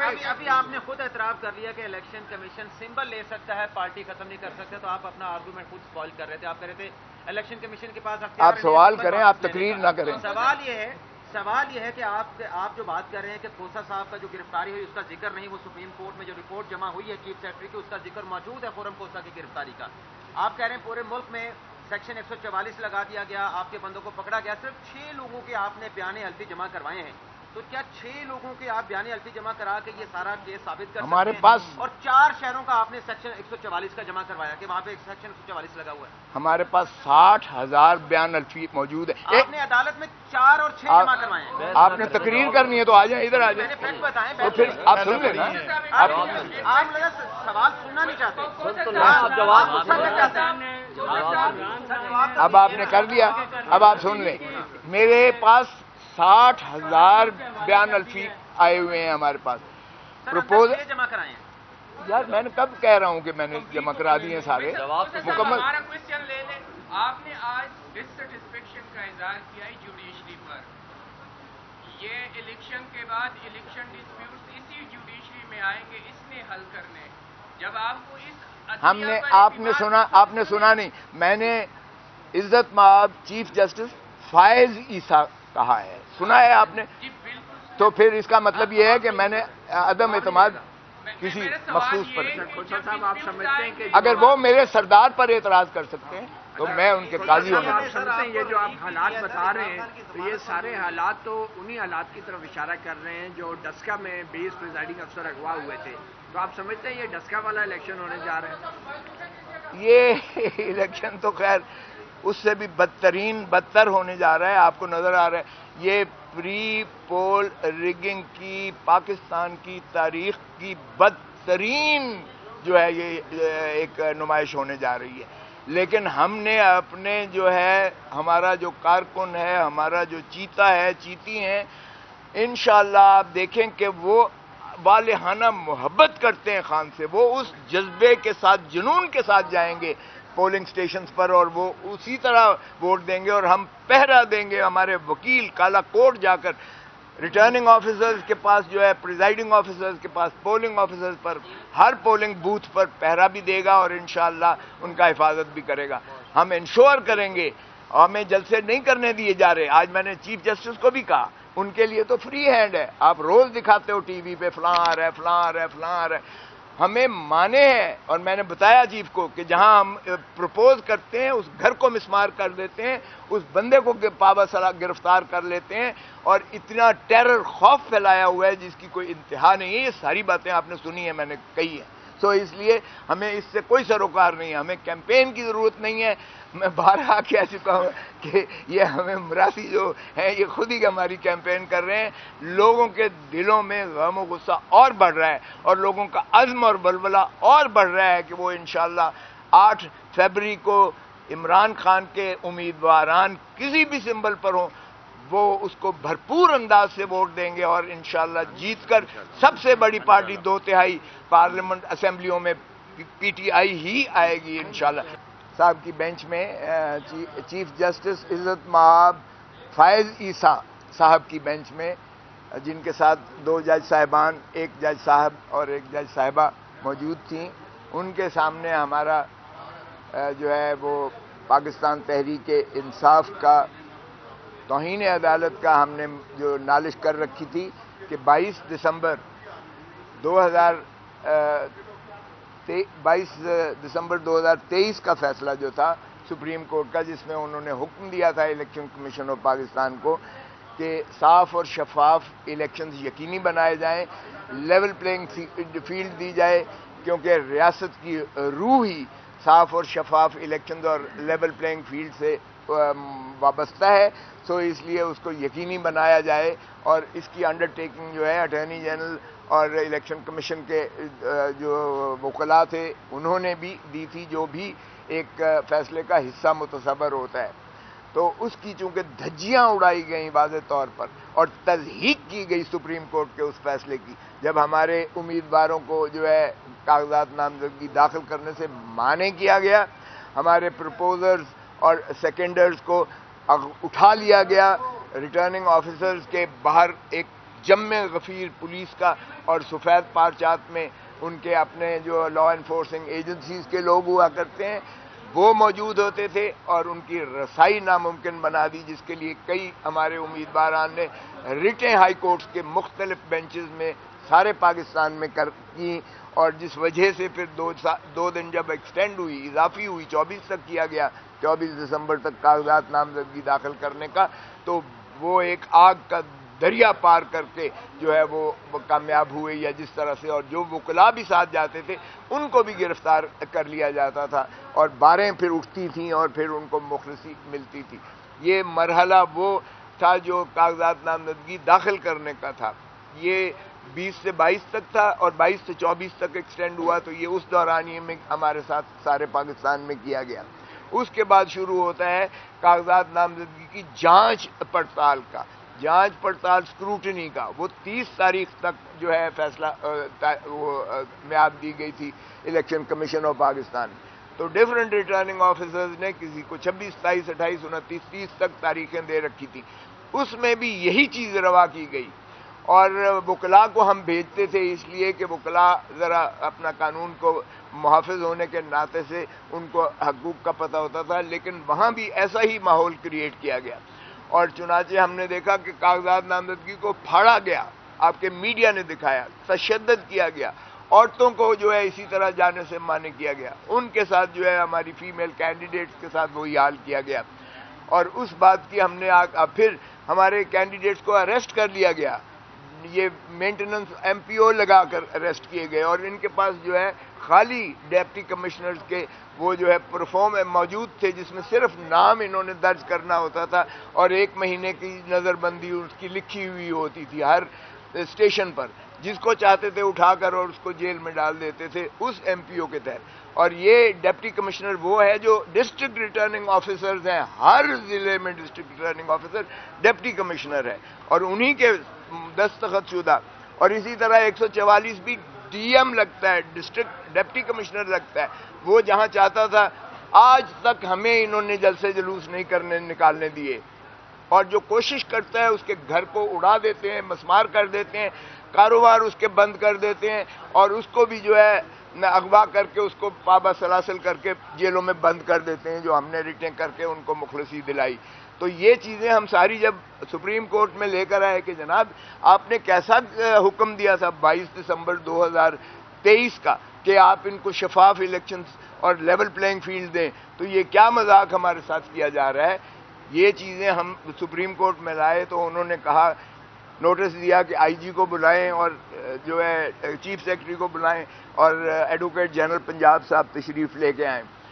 ابھی آپ نے خود اعتراف کر لیا کہ الیکشن کمیشن سمبل لے سکتا ہے، پارٹی ختم نہیں کر سکتے، تو آپ اپنا آرگومنٹ خود سپوائل کر رہے تھے. آپ کہہ رہے تھے الیکشن کمیشن کے پاس آپ سوال کریں، آپ تقریر نہ کریں. سوال یہ ہے کہ آپ جو بات کر رہے ہیں کہ کھوسہ صاحب کا جو گرفتاری ہوئی اس کا ذکر نہیں، وہ سپریم کورٹ میں جو رپورٹ جمع ہوئی ہے چیف سیکرٹری کی اس کا ذکر موجود ہے خرم کھوسہ کی گرفتاری کا. آپ کہہ رہے ہیں پورے ملک میں سیکشن 144 لگا دیا گیا، آپ کے بندوں کو پکڑا گیا، صرف 6 لوگوں کے آپ نے بیان حلفی جمع کروائے ہیں. تو کیا 6 لوگوں کے آپ بیان حلفی جمع کرا کے یہ سارا کیس ثابت کر سکتے ہیں؟ ہمارے پاس اور 4 شہروں کا آپ نے سیکشن 144 کا جمع کروایا کہ وہاں پہ ایک سیکشن 144 لگا ہوا ہے. ہمارے پاس 60,000 بیان حلفی موجود ہے. آپ نے عدالت میں 4 اور 6 جمع کروائے ہیں. آپ نے تقریر کرنی ہے تو آ جائیں، ادھر آ جائیں. میں نے فیکٹ بتائیں، تو پھر آپ سن لیں نا. آپ لگا سوال سننا نہیں چاہتے. اب آپ نے کر دیا، اب آپ سن لیں. میرے پاس 60,000 بیان حلفی آئے ہوئے ہیں ہمارے پاس. پروپوزل جمع کرائے ہیں. یار میں نے کب کہہ رہا ہوں کہ میں نے جمع کرا دیے سارے مکمل. ہمارا کوشچن لے لیں. آپ نے آج ڈسسٹسفیکشن کا اظہار کیا ہے جوڈیشری پر. یہ الیکشن کے بعد الیکشن ڈسپیوٹس اسی جوڈیشری میں آئیں گے اس نے حل کرنے. جب آپ کو اس ہم نے آپ نے سنا نہیں. میں نے عزت مآب چیف جسٹس فائز عیسیٰ کہا ہے، سنا ہے آپ نے؟ تو پھر اس کا مطلب یہ ہے کہ میں نے عدم اعتماد کسی مخصوص پر. صاحب آپ سمجھتے ہیں کہ اگر وہ میرے سردار پر اعتراض کر سکتے ہیں تو میں ان کے قاضی ہوں. آپ سمجھتے ہیں یہ جو آپ حالات بتا رہے ہیں تو یہ سارے حالات تو انہی حالات کی طرف اشارہ کر رہے ہیں جو ڈسکا میں 20 پریزائڈنگ افسر اغوا ہوئے تھے. تو آپ سمجھتے ہیں یہ ڈسکا والا الیکشن ہونے جا رہے ہیں؟ یہ الیکشن تو خیر اس سے بھی بدتر ہونے جا رہا ہے. آپ کو نظر آ رہا ہے یہ پری پول ریگنگ کی پاکستان کی تاریخ کی بدترین جو ہے یہ ایک نمائش ہونے جا رہی ہے. لیکن ہم نے اپنے جو ہے ہمارا جو کارکن ہے، ہمارا جو چیتا ہے، چیتی ہیں، انشاءاللہ آپ دیکھیں کہ وہ والہانہ محبت کرتے ہیں خان سے. وہ اس جذبے کے ساتھ، جنون کے ساتھ جائیں گے پولنگ سٹیشنز پر اور وہ اسی طرح ووٹ دیں گے. اور ہم پہرا دیں گے، ہمارے وکیل کالا کوٹ جا کر ریٹرننگ آفیسرز کے پاس جو ہے، پریزائڈنگ آفیسرز کے پاس، پولنگ آفیسرز پر، ہر پولنگ بوتھ پر پہرا بھی دے گا اور انشاءاللہ ان کا حفاظت بھی کرے گا. ہم انشور کریں گے. ہمیں جلسے نہیں کرنے دیے جا رہے. آج میں نے چیف جسٹس کو بھی کہا ان کے لیے تو فری ہینڈ ہے. آپ روز دکھاتے ہو ٹی وی پہ فلاں آ رہا ہے، فلاں آ رہا ہے، فلاں آ رہا ہے. ہمیں مانے ہیں اور میں نے بتایا چیف کو کہ جہاں ہم پروپوز کرتے ہیں اس گھر کو مسمار کر دیتے ہیں، اس بندے کو پابا سلا گرفتار کر لیتے ہیں اور اتنا ٹیرر خوف پھیلایا ہوا ہے جس کی کوئی انتہا نہیں ہے. یہ ساری باتیں آپ نے سنی ہیں، میں نے کہی ہیں. سو اس لیے ہمیں اس سے کوئی سروکار نہیں ہے. ہمیں کیمپین کی ضرورت نہیں ہے. میں بارہا کہہ چکا ہوں کہ یہ ہمیں مراسی جو ہیں یہ خود ہی ہماری کیمپین کر رہے ہیں. لوگوں کے دلوں میں غم و غصہ اور بڑھ رہا ہے اور لوگوں کا عزم اور بلبلہ اور بڑھ رہا ہے کہ وہ انشاءاللہ 8 فروری کو عمران خان کے امیدواران کسی بھی سمبل پر ہوں وہ اس کو بھرپور انداز سے ووٹ دیں گے اور انشاءاللہ جیت کر سب سے بڑی پارٹی 2/3 پارلیمنٹ اسمبلیوں میں پی ٹی آئی ہی آئے گی انشاءاللہ. صاحب کی بینچ میں چیف جسٹس عزت مآب فائز عیسیٰ صاحب کی بینچ میں جن کے ساتھ 2 جج صاحبان، 1 جج صاحب اور 1 جج صاحبہ موجود تھیں، ان کے سامنے ہمارا جو ہے وہ پاکستان تحریک انصاف کا توہین عدالت کا ہم نے جو نالش کر رکھی تھی کہ 22 دسمبر 2023 کا فیصلہ جو تھا سپریم کورٹ کا، جس میں انہوں نے حکم دیا تھا الیکشن کمیشن آف پاکستان کو کہ صاف اور شفاف الیکشنز یقینی بنائے جائیں، لیول پلینگ فیلڈ دی جائے، کیونکہ ریاست کی روح ہی صاف اور شفاف الیکشنز اور لیول پلینگ فیلڈ سے وابستہ ہے. سو اس لیے اس کو یقینی بنایا جائے اور اس کی انڈرٹیکنگ جو ہے اٹارنی جنرل اور الیکشن کمیشن کے جو وکلاء تھے انہوں نے بھی دی تھی، جو بھی ایک فیصلے کا حصہ متصور ہوتا ہے. تو اس کی چونکہ دھجیاں اڑائی گئیں واضح طور پر اور تضحیق کی گئی سپریم کورٹ کے اس فیصلے کی، جب ہمارے امیدواروں کو جو ہے کاغذات نامزدگی داخل کرنے سے مانع کیا گیا، ہمارے پروپوزرز اور سیکنڈرز کو اٹھا لیا گیا، ریٹرننگ آفیسرز کے باہر ایک جم غفیر پولیس کا اور سفید پارچات میں ان کے اپنے جو لا انفورسنگ ایجنسیز کے لوگ ہوا کرتے ہیں وہ موجود ہوتے تھے، اور ان کی رسائی ناممکن بنا دی، جس کے لیے کئی ہمارے امیدواران نے ریٹیں ہائی کورٹس کے مختلف بینچز میں سارے پاکستان میں کی، اور جس وجہ سے پھر 2 دن جب ایکسٹینڈ ہوئی، اضافی ہوئی، 24 تک کیا گیا، 24 دسمبر تک کاغذات نامزدگی داخل کرنے کا، تو وہ ایک آگ کا دریا پار کر کے جو ہے وہ کامیاب ہوئے، یا جس طرح سے، اور جو وکلاء بھی ساتھ جاتے تھے ان کو بھی گرفتار کر لیا جاتا تھا، اور باریں پھر اٹھتی تھیں اور پھر ان کو مخلصی ملتی تھی۔ یہ مرحلہ وہ تھا جو کاغذات نامزدگی داخل کرنے کا تھا، یہ 20 سے 22 تک تھا، اور 22 سے 24 تک ایکسٹینڈ ہوا، تو یہ اس دورانیے میں ہمارے ساتھ سارے پاکستان میں کیا گیا۔ اس کے بعد شروع ہوتا ہے کاغذات نامزدگی کی جانچ پڑتال کا، جانچ پڑتال اسکروٹنی کا، وہ 30 تاریخ تک جو ہے فیصلہ میعاد دی گئی تھی الیکشن کمیشن آف پاکستان، تو ڈیفرنٹ ریٹرننگ آفیسرز نے کسی کو 26، 27، 28، 29، 30 تک تاریخیں دے رکھی تھی، اس میں بھی یہی چیز روا کی گئی، اور وکلاء کو ہم بھیجتے تھے اس لیے کہ وکلاء ذرا اپنا قانون کو محافظ ہونے کے ناطے سے ان کو حقوق کا پتہ ہوتا تھا، لیکن وہاں بھی ایسا ہی ماحول کریٹ کیا گیا، اور چنانچہ ہم نے دیکھا کہ کاغذات نامزدگی کو پھاڑا گیا، آپ کے میڈیا نے دکھایا، تشدد کیا گیا، عورتوں کو جو ہے اسی طرح جانے سے مانع کیا گیا، ان کے ساتھ جو ہے ہماری فیمیل کینڈیڈیٹس کے ساتھ وہی حال کیا گیا، اور اس بات کی ہم نے پھر ہمارے کینڈیڈیٹس کو اریسٹ کر لیا گیا، یہ مینٹیننس ایم پی او لگا کر اریسٹ کیے گئے، اور ان کے پاس جو ہے خالی ڈپٹی کمشنرز کے وہ جو ہے پرفارم موجود تھے، جس میں صرف نام انہوں نے درج کرنا ہوتا تھا، اور 1 مہینے کی نظر بندی اس کی لکھی ہوئی ہوتی تھی ہر اسٹیشن پر، جس کو چاہتے تھے اٹھا کر اور اس کو جیل میں ڈال دیتے تھے اس ایم پی او کے تحت۔ اور یہ ڈپٹی کمشنر وہ ہے جو ڈسٹرکٹ ریٹرننگ آفیسرز ہیں، ہر ضلع میں district returning officer deputy commissioner ہے، اور انہی کے دستخط شدہ، اور اسی طرح 144 بھی ڈی ایم لگتا ہے، ڈسٹرکٹ ڈپٹی کمشنر لگتا ہے، وہ جہاں چاہتا تھا۔ آج تک ہمیں انہوں نے جلسے جلوس نہیں نکالنے دیے، اور جو کوشش کرتا ہے اس کے گھر کو اڑا دیتے ہیں، مسمار کر دیتے ہیں، کاروبار اس کے بند کر دیتے ہیں، اور اس کو بھی جو ہے اغوا کر کے اس کو پابا سلاسل کر کے جیلوں میں بند کر دیتے ہیں، جو ہم نے ریٹیں کر کے ان کو مخلصی دلائی۔ تو یہ چیزیں ہم ساری جب سپریم کورٹ میں لے کر آئے کہ جناب آپ نے کیسا حکم دیا تھا 22 دسمبر 2023 کا کہ آپ ان کو شفاف الیکشنز اور لیول پلینگ فیلڈ دیں، تو یہ کیا مذاق ہمارے ساتھ کیا جا رہا ہے؟ یہ چیزیں ہم سپریم کورٹ میں لائے تو انہوں نے کہا، نوٹس دیا کہ آئی جی کو بلائیں، اور جو ہے چیف سیکرٹری کو بلائیں، اور ایڈوکیٹ جنرل پنجاب صاحب تشریف لے کے آئیں۔